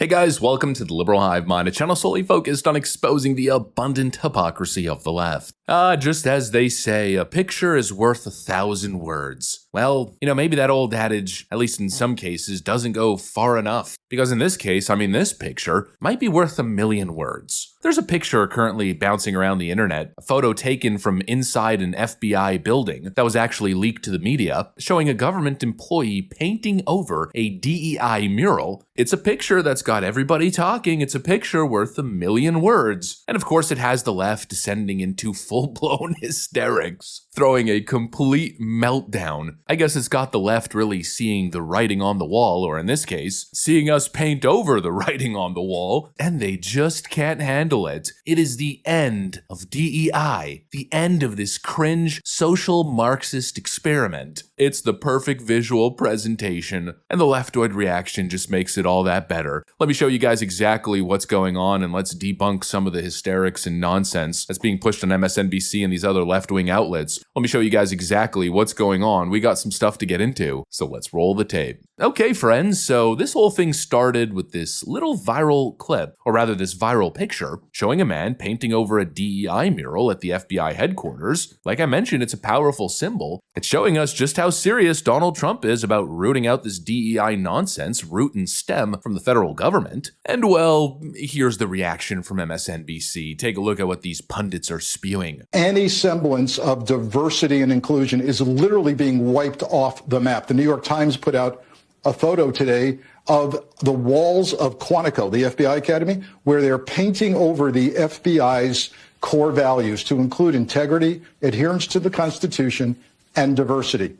Hey guys, welcome to the Liberal Hive Mind, a channel solely focused on exposing the abundant hypocrisy of the left. Just as they say, a picture is worth 1,000 words. Well, maybe that old adage, at least in some cases, doesn't go far enough. Because in this case, this picture might be worth 1,000,000 words. There's a picture currently bouncing around the internet, a photo taken from inside an FBI building that was actually leaked to the media, showing a government employee painting over a DEI mural. It's a picture that's got everybody talking. It's a picture worth 1,000,000 words. And of course, it has the left descending into full-blown hysterics, throwing a complete meltdown. I guess it's got the left really seeing the writing on the wall, or in this case, seeing us paint over the writing on the wall, and they just can't handle it. It is the end of DEI, the end of this cringe social Marxist experiment. It's the perfect visual presentation, and the leftoid reaction just makes it all that better. Let me show you guys exactly what's going on, and let's debunk some of the hysterics and nonsense that's being pushed on MSNBC and these other left-wing outlets. Let me show you guys exactly what's going on. We got some stuff to get into, so let's roll the tape. Okay, friends, so this whole thing started with this little viral clip, or rather this viral picture, showing a man painting over a DEI mural at the FBI headquarters. Like I mentioned, it's a powerful symbol. It's showing us just how serious Donald Trump is about rooting out this DEI nonsense, root and stem, from the federal government. And well, here's the reaction from MSNBC. Take a look at what these pundits are spewing. Any semblance of diversity and inclusion is literally being wiped off the map. The New York Times put out a photo today of the walls of Quantico, the FBI Academy, where they're painting over the FBI's core values to include integrity, adherence to the Constitution, and diversity.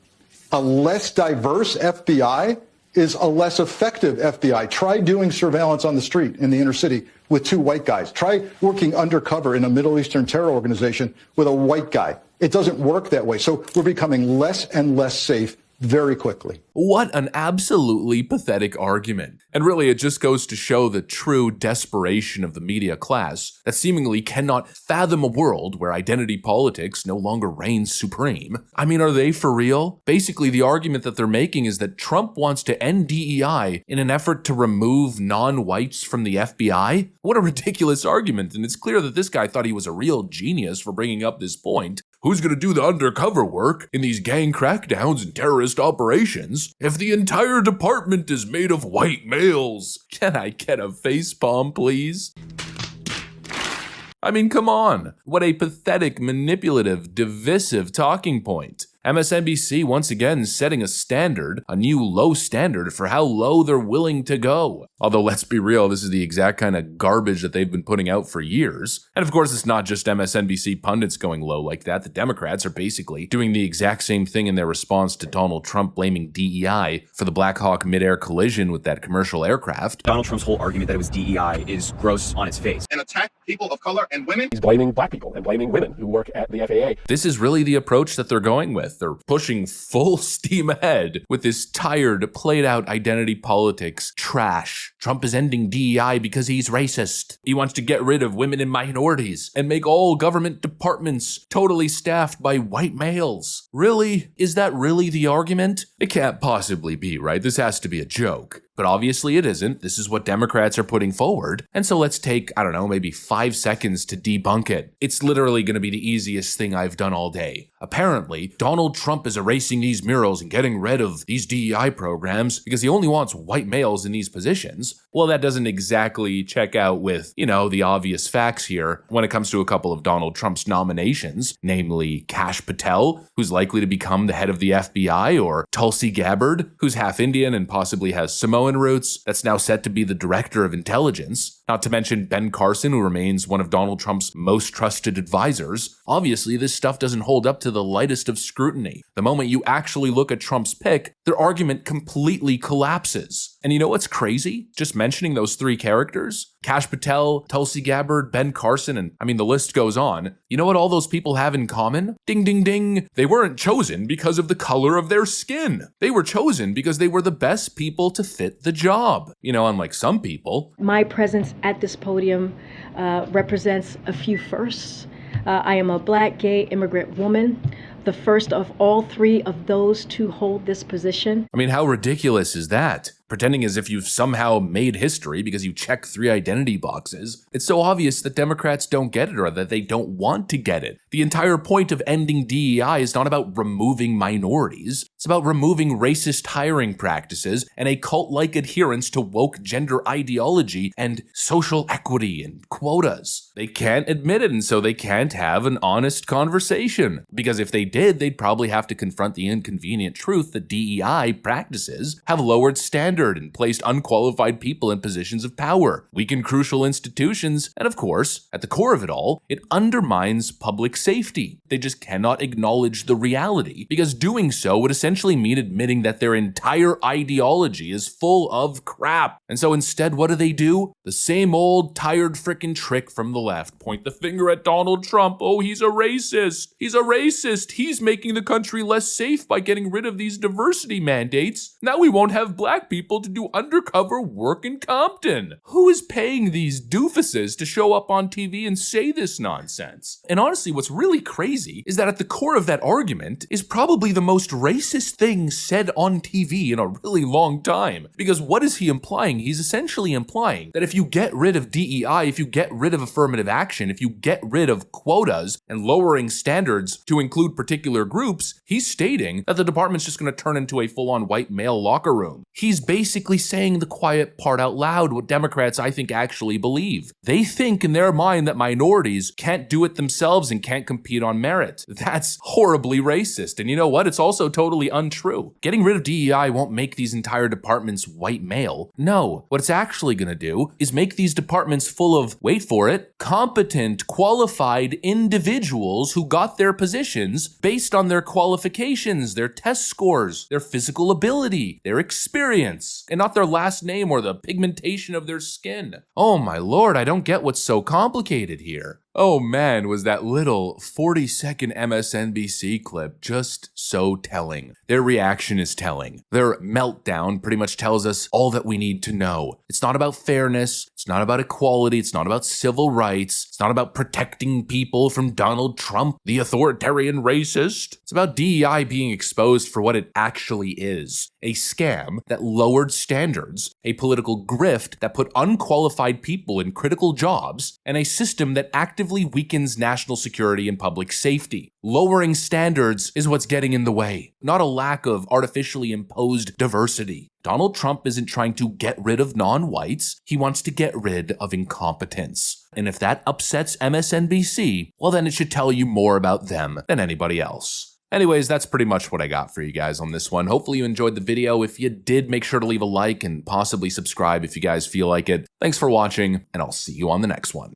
A less diverse FBI is a less effective FBI. Try doing surveillance on the street in the inner city with two white guys. Try working undercover in a Middle Eastern terror organization with a white guy. It doesn't work that way. So we're becoming less and less safe very quickly. What an absolutely pathetic argument. And really, it just goes to show the true desperation of the media class that seemingly cannot fathom a world where identity politics no longer reigns supreme. Are they for real? Basically, the argument that they're making is that Trump wants to end DEI in an effort to remove non-whites from the FBI? What a ridiculous argument, and it's clear that this guy thought he was a real genius for bringing up this point. Who's gonna do the undercover work in these gang crackdowns and terrorist operations if the entire department is made of white males? Can I get a facepalm, please? Come on. What a pathetic, manipulative, divisive talking point. MSNBC once again setting a standard, a new low standard for how low they're willing to go. Although let's be real, this is the exact kind of garbage that they've been putting out for years. And of course, it's not just MSNBC pundits going low like that. The Democrats are basically doing the exact same thing in their response to Donald Trump blaming DEI for the Black Hawk mid-air collision with that commercial aircraft. Donald Trump's whole argument that it was DEI is gross on its face. And attack people of color and women. He's blaming black people and blaming women who work at the FAA. This is really the approach that they're going with. They're pushing full steam ahead with this tired, played-out identity politics trash. Trump is ending DEI because he's racist. He wants to get rid of women and minorities and make all government departments totally staffed by white males. Really? Is that really the argument? It can't possibly be, right? This has to be a joke. But obviously it isn't. This is what Democrats are putting forward. And so let's take, maybe 5 seconds to debunk it. It's literally going to be the easiest thing I've done all day. Apparently, Donald Trump is erasing these murals and getting rid of these DEI programs because he only wants white males in these positions. Well, that doesn't exactly check out with, the obvious facts here when it comes to a couple of Donald Trump's nominations, namely Kash Patel, who's likely to become the head of the FBI, or Tulsi Gabbard, who's half Indian and possibly has Samoan roots, that's now set to be the director of intelligence. Not to mention Ben Carson, who remains one of Donald Trump's most trusted advisors. Obviously, this stuff doesn't hold up to the lightest of scrutiny. The moment you actually look at Trump's pick, their argument completely collapses. And you know what's crazy? Just mentioning those 3 characters, Kash Patel, Tulsi Gabbard, Ben Carson, and the list goes on. You know what all those people have in common? Ding, ding, ding. They weren't chosen because of the color of their skin. They were chosen because they were the best people to fit the job. Unlike some people. My presence at this podium represents a few firsts. I am a Black, gay, immigrant woman, the first of all 3 of those to hold this position. How ridiculous is that? pretending as if you've somehow made history because you check 3 identity boxes. It's so obvious that Democrats don't get it or that they don't want to get it. The entire point of ending DEI is not about removing minorities. It's about removing racist hiring practices and a cult-like adherence to woke gender ideology and social equity and quotas. They can't admit it, and so they can't have an honest conversation. Because if they did, they'd probably have to confront the inconvenient truth that DEI practices have lowered standard and placed unqualified people in positions of power, weakened crucial institutions, and of course, at the core of it all, it undermines public safety. They just cannot acknowledge the reality, because doing so would essentially mean admitting that their entire ideology is full of crap. And so instead, what do? The same old tired frickin' trick from the left. Point the finger at Donald Trump. Oh, he's a racist. He's a racist. He's making the country less safe by getting rid of these diversity mandates. Now we won't have black people to do undercover work in Compton. Who is paying these doofuses to show up on TV and say this nonsense? And honestly, what's really crazy is that at the core of that argument is probably the most racist thing said on TV in a really long time. Because what is he implying? He's essentially implying that if you get rid of DEI, if you get rid of affirmative action, if you get rid of quotas and lowering standards to include particular groups, he's stating that the department's just going to turn into a full-on white male locker room. He's basically saying the quiet part out loud, what Democrats, I think, actually believe. They think in their mind that minorities can't do it themselves and can't compete on merit. That's horribly racist. And you know what? It's also totally untrue. Getting rid of DEI won't make these entire departments white male. No, what it's actually going to do is make these departments full of, wait for it, competent, qualified individuals who got their positions based on their qualifications, their test scores, their physical ability, their experience, and not their last name or the pigmentation of their skin. Oh my lord, I don't get what's so complicated here. Oh man, was that little 40-second MSNBC clip just so telling. Their reaction is telling. Their meltdown pretty much tells us all that we need to know. It's not about fairness, it's not about equality, it's not about civil rights, it's not about protecting people from Donald Trump, the authoritarian racist. It's about DEI being exposed for what it actually is. A scam that lowered standards, a political grift that put unqualified people in critical jobs, and a system that actively weakens national security and public safety. Lowering standards is what's getting in the way, not a lack of artificially imposed diversity. Donald Trump isn't trying to get rid of non-whites, he wants to get rid of incompetence. And if that upsets MSNBC, well then it should tell you more about them than anybody else. Anyways, that's pretty much what I got for you guys on this one. Hopefully you enjoyed the video. If you did, make sure to leave a like and possibly subscribe if you guys feel like it. Thanks for watching, and I'll see you on the next one.